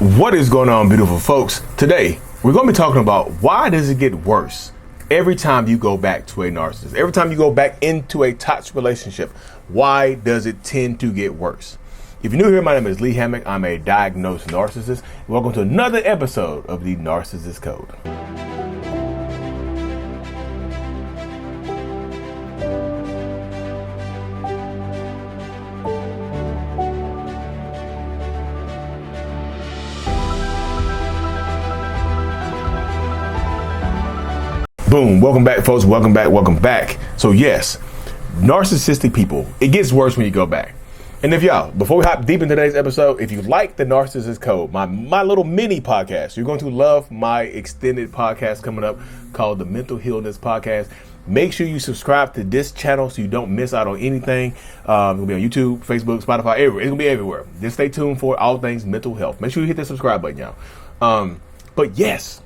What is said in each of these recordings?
What is going on, beautiful folks? Today, we're going to be talking about why does it get worse every time you go back to a narcissist? Every time you go back into a toxic relationship, why does it tend to get worse? If you're new here, my name is Lee Hammock. I'm a diagnosed narcissist. Welcome to another episode of the Narcissist Code. Boom. Welcome back, folks. Welcome back. So yes, narcissistic people, it gets worse when you go back. And if y'all, before we hop deep into today's episode, if you like the Narcissist Code, my little mini podcast, you're going to love my extended podcast coming up called the Mental Healness Podcast. Make sure you subscribe to this channel so you don't miss out on anything. It's going to be on YouTube, Facebook, Spotify, everywhere. It's going to be everywhere. Just stay tuned for all things mental health. Make sure you hit the subscribe button, y'all. But yes,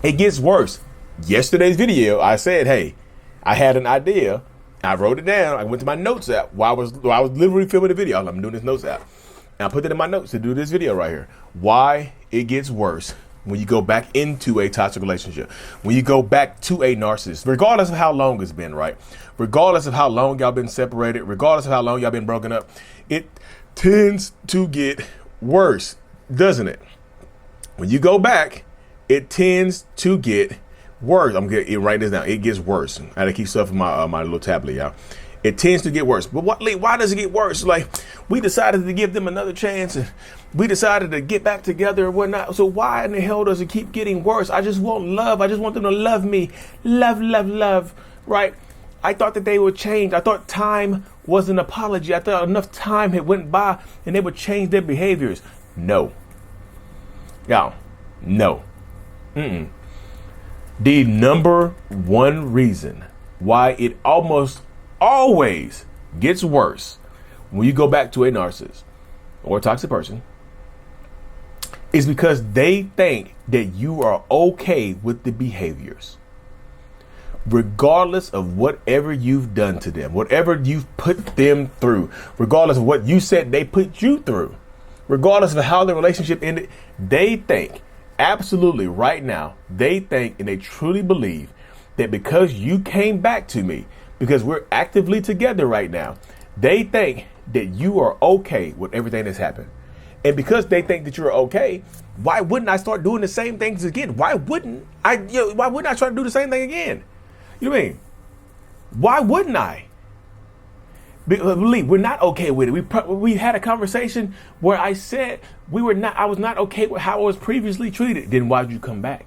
it gets worse. Yesterday's video, I said, hey, I had an idea. I wrote it down. I went to my notes app while I was literally filming the video. I'm doing this notes app. And I put it in my notes to do this video right here. Why it gets worse when you go back into a toxic relationship. When you go back to a narcissist, regardless of how long it's been, right? Regardless of how long y'all been separated, regardless of how long y'all been broken up, it tends to get worse, doesn't it? When you go back, it tends to get worse. I'm gonna write this down. It gets worse. I had to keep stuff in my little tablet, y'all. It tends to get worse. But why does it get worse? Like, we decided to give them another chance, and we decided to get back together and whatnot. So why in the hell does it keep getting worse? I just want love. I just want them to love me. Love. Right? I thought that they would change. I thought time was an apology. I thought enough time had went by and they would change their behaviors. No. Y'all, no. The number one reason why it almost always gets worse when you go back to a narcissist or a toxic person is because they think that you are okay with the behaviors. Regardless of whatever you've done to them, whatever you've put them through, regardless of what you said they put you through, regardless of how the relationship ended, they think, absolutely right now, they think and they truly believe that because you came back to me, because we're actively together right now, they think that you are okay with everything that's happened. And because they think that you're okay, why wouldn't I start doing the same things again? Why wouldn't I try to do the same thing again? You know what I mean? Why wouldn't I? Believe we're not okay with it. We had a conversation where I said I was not okay with how I was previously treated. Then why'd you come back?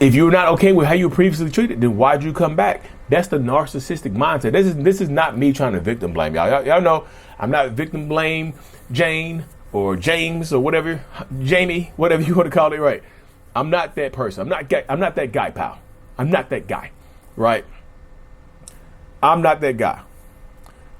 If you were not okay with how you were previously treated, then why'd you come back? That's the narcissistic mindset. This is not me trying to victim blame y'all. Y'all know I'm not victim blame Jane or James or whatever, Jamie, whatever you want to call it, right? I'm not that person. I'm not that guy, pal. I'm not that guy, right? I'm not that guy.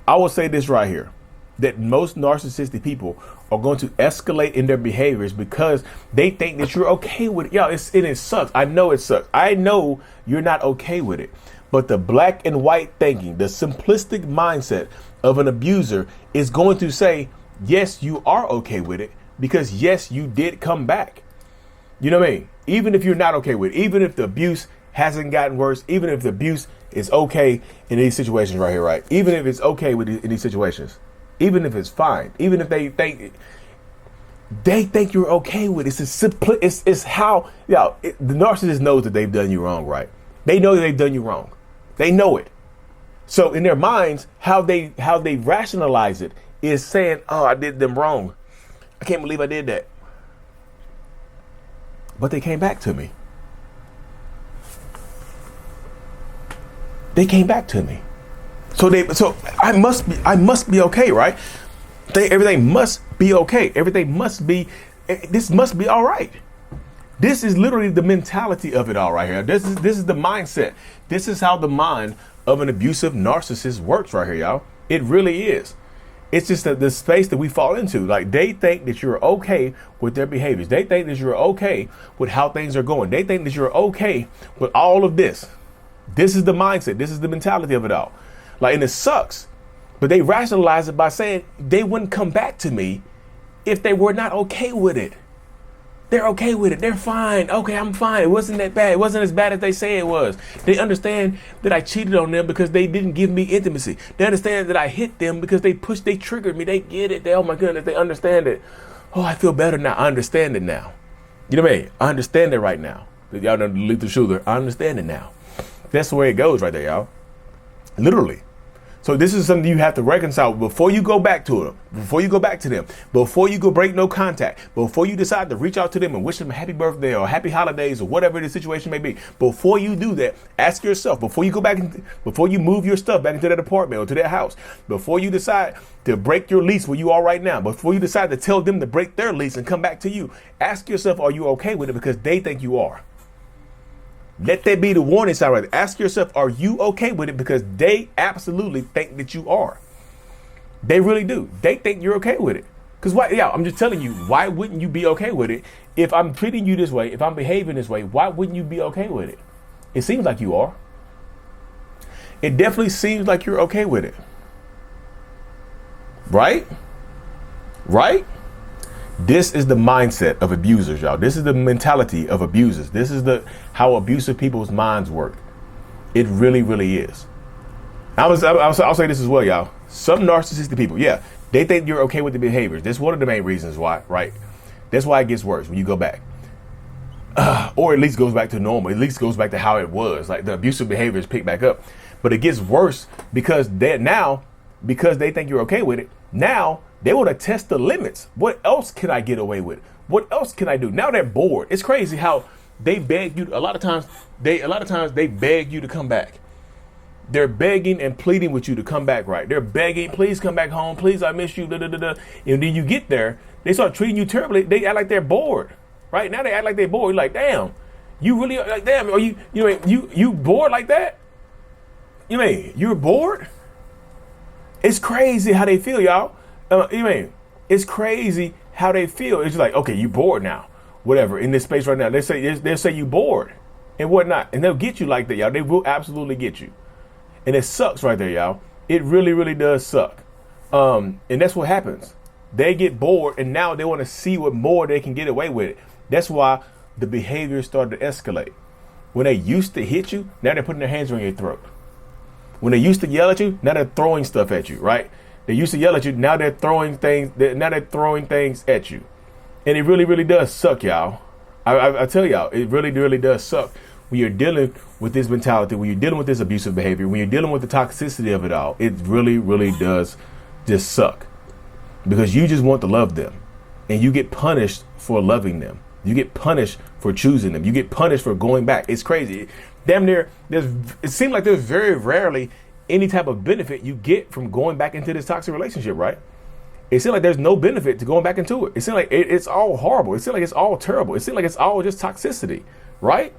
I will say this right here, that most narcissistic people are going to escalate in their behaviors because they think that you're okay with it. Yeah, it sucks. I know it sucks. I know you're not okay with it. But the black and white thinking, the simplistic mindset of an abuser is going to say, yes, you are okay with it because yes, you did come back. You know what I mean? Even if you're not okay with it, even if the abuse hasn't gotten worse, even if the abuse is okay in these situations right here, right? Even if it's okay in these situations, even if it's fine, even if they think you're okay with it, it's how, the narcissist knows that they've done you wrong, right? They know that they've done you wrong. They know it. So in their minds, how they rationalize it is saying, oh, I did them wrong. I can't believe I did that. But they came back to me. They came back to me. So I must be okay, right? Everything must be okay. This must be all right. This is literally the mentality of it all right here. This is the mindset. This is how the mind of an abusive narcissist works right here, y'all. It really is. It's just the space that we fall into. Like, they think that you're okay with their behaviors. They think that you're okay with how things are going. They think that you're okay with all of this. This is the mindset. This is the mentality of it all. Like, and it sucks But they rationalize it by saying they wouldn't come back to me if they were not okay with it. They're okay with it. They're fine. Okay, I'm fine. It wasn't that bad. It wasn't as bad as they say it was. They understand that I cheated on them because they didn't give me intimacy. They understand that I hit them because they triggered me. They get it. Oh my goodness, they understand it. Oh, I feel better now. I understand it now. You know what I mean? I understand it right now. Y'all know the lethal shooter. I understand it now. That's the way it goes right there, y'all. Literally. So this is something you have to reconcile before you go back to them, before you go back to them, before you go break no contact, before you decide to reach out to them and wish them a happy birthday or happy holidays or whatever the situation may be. Before you do that, ask yourself, before you go back, before you move your stuff back into that apartment or to that house, before you decide to break your lease where you are right now, before you decide to tell them to break their lease and come back to you, ask yourself, are you okay with it? Because they think you are. Let that be the warning sign right there. Ask yourself, are you okay with it? Because they absolutely think that you are. They really do. They think you're okay with it. Because why? Yeah, I'm just telling you, why wouldn't you be okay with it? If I'm treating you this way, if I'm behaving this way, why wouldn't you be okay with it? It seems like you are. It definitely seems like you're okay with it. Right? Right? This is the mindset of abusers, y'all. This is the mentality of abusers. This is how abusive people's minds work. It really, really is. I'll say this as well, y'all. Some narcissistic people, yeah, they think you're okay with the behaviors. That's one of the main reasons why, right? That's why it gets worse when you go back. Or at least goes back to normal. At least goes back to how it was. Like the abusive behaviors pick back up. But it gets worse because they think you're okay with it. Now they want to test the limits. What else can I get away with? What else can I do? Now they're bored. It's crazy how they beg you. A lot of times they beg you to come back. They're begging and pleading with you to come back, right? They're begging, please come back home. Please, I miss you. Da, da, da, da. And then you get there, they start treating you terribly. They act like they're bored, right? Now they act like they're bored. You're like, damn, you really are like, damn, are you bored like that? You mean you're bored? It's crazy how they feel, y'all. It's crazy how they feel. It's just like, okay, you bored now, whatever. In this space right now, they'll say you bored and whatnot, and they'll get you like that, y'all. They will absolutely get you, and it sucks right there, y'all. It really, really does suck. And that's what happens. They get bored, and now they want to see what more they can get away with it. That's why the behavior started to escalate. When they used to hit you, now they're putting their hands on your throat. When they used to yell at you, now they're throwing stuff at you, right? They used to yell at you. Now they're throwing things. Now they're throwing things at you, and it really, really does suck, y'all. I tell y'all, it really, really does suck when you're dealing with this mentality, when you're dealing with this abusive behavior, when you're dealing with the toxicity of it all. It really, really does just suck because you just want to love them, and you get punished for loving them. You get punished for choosing them. You get punished for going back. It's crazy. Damn near. It seems like there's very rarely any type of benefit you get from going back into this toxic relationship, right? It seems like there's no benefit to going back into it. It seems like it's all horrible. It seems like it's all terrible. It seems like it's all just toxicity, right?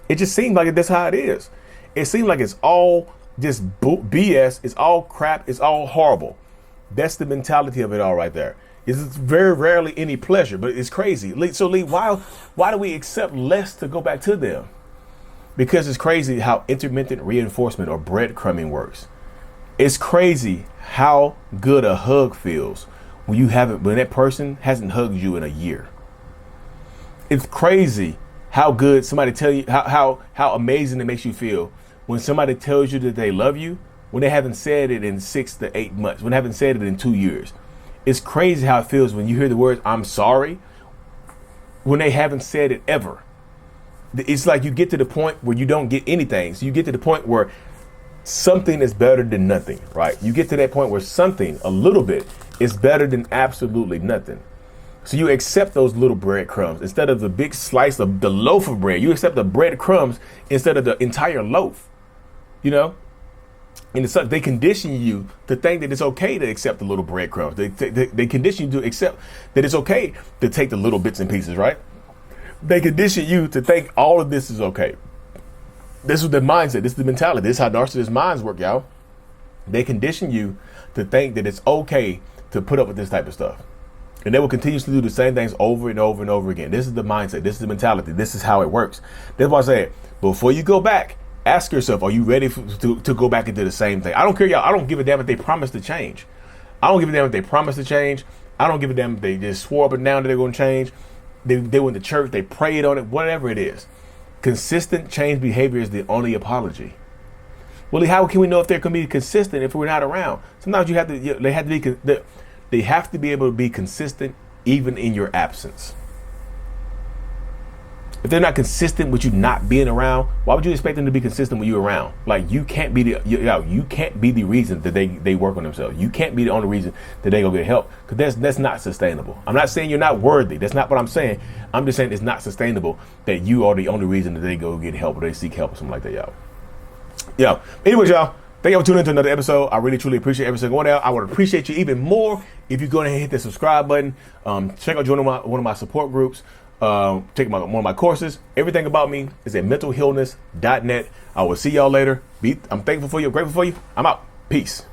It just seems like that's how it is. It seems like it's all just BS. It's all crap. It's all horrible. That's the mentality of it all right there. It's very rarely any pleasure, but it's crazy. So Lee, why do we accept less to go back to them? Because it's crazy how intermittent reinforcement or breadcrumbing works. It's crazy how good a hug feels when that person hasn't hugged you in a year. It's crazy how good somebody tell you how amazing it makes you feel when somebody tells you that they love you when they haven't said it in 6 to 8 months, when they haven't said it in 2 years. It's crazy how it feels when you hear the words "I'm sorry" when they haven't said it ever. It's like you get to the point where you don't get anything. So you get to the point where something is better than nothing, right? You get to that point where something, a little bit, is better than absolutely nothing. So you accept those little breadcrumbs instead of the big slice of the loaf of bread. You accept the breadcrumbs instead of the entire loaf, you know? And it's like they condition you to think that it's okay to accept the little breadcrumbs. They condition you to accept that it's okay to take the little bits and pieces, right? They condition you to think all of this is okay. This is the mindset. This is the mentality. This is how narcissist minds work, y'all. They condition you to think that it's okay to put up with this type of stuff. And they will continuously do the same things over and over and over again. This is the mindset. This is the mentality. This is how it works. That's why I said, before you go back, Ask yourself, are you ready to go back into the same thing? I don't care, y'all. I don't give a damn if they promise to change. I don't give a damn if they promise to change. I don't give a damn if they just swore up and down that they're going to change. They went to church, they prayed on it, whatever it is. Consistent change behavior is the only apology. Well, how can we know if they're going to be consistent if we're not around? Sometimes they have to be able to be consistent even in your absence. If they're not consistent with you not being around, why would you expect them to be consistent when you're around? Like, you can't be the reason that they work on themselves. You can't be the only reason that they go get help, because that's not sustainable. I'm not saying you're not worthy. That's not what I'm saying. I'm just saying it's not sustainable that you are the only reason that they go get help or they seek help or something like that, y'all. Yeah. Anyways, y'all, thank you for tuning into another episode. I really, truly appreciate every single one out. I would appreciate you even more if you go ahead and hit the subscribe button. Check out joining one of my support groups. Take one of my courses. Everything about me is at mentalhealness.net. I will see y'all later. I'm thankful for you. I'm grateful for you. I'm out. Peace.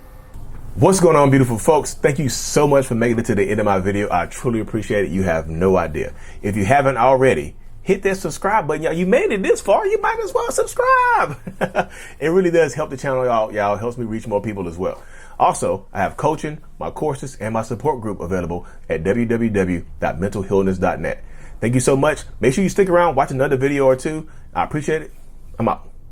What's going on, beautiful folks? Thank you so much for making it to the end of my video. I truly appreciate it. You have no idea. If you haven't already, hit that subscribe button. Y'all, you made it this far. You might as well subscribe. It really does help the channel, y'all. It helps me reach more people as well. Also, I have coaching, my courses, and my support group available at www.mentalhealness.net. Thank you so much. Make sure you stick around, watch another video or two. I appreciate it. I'm out.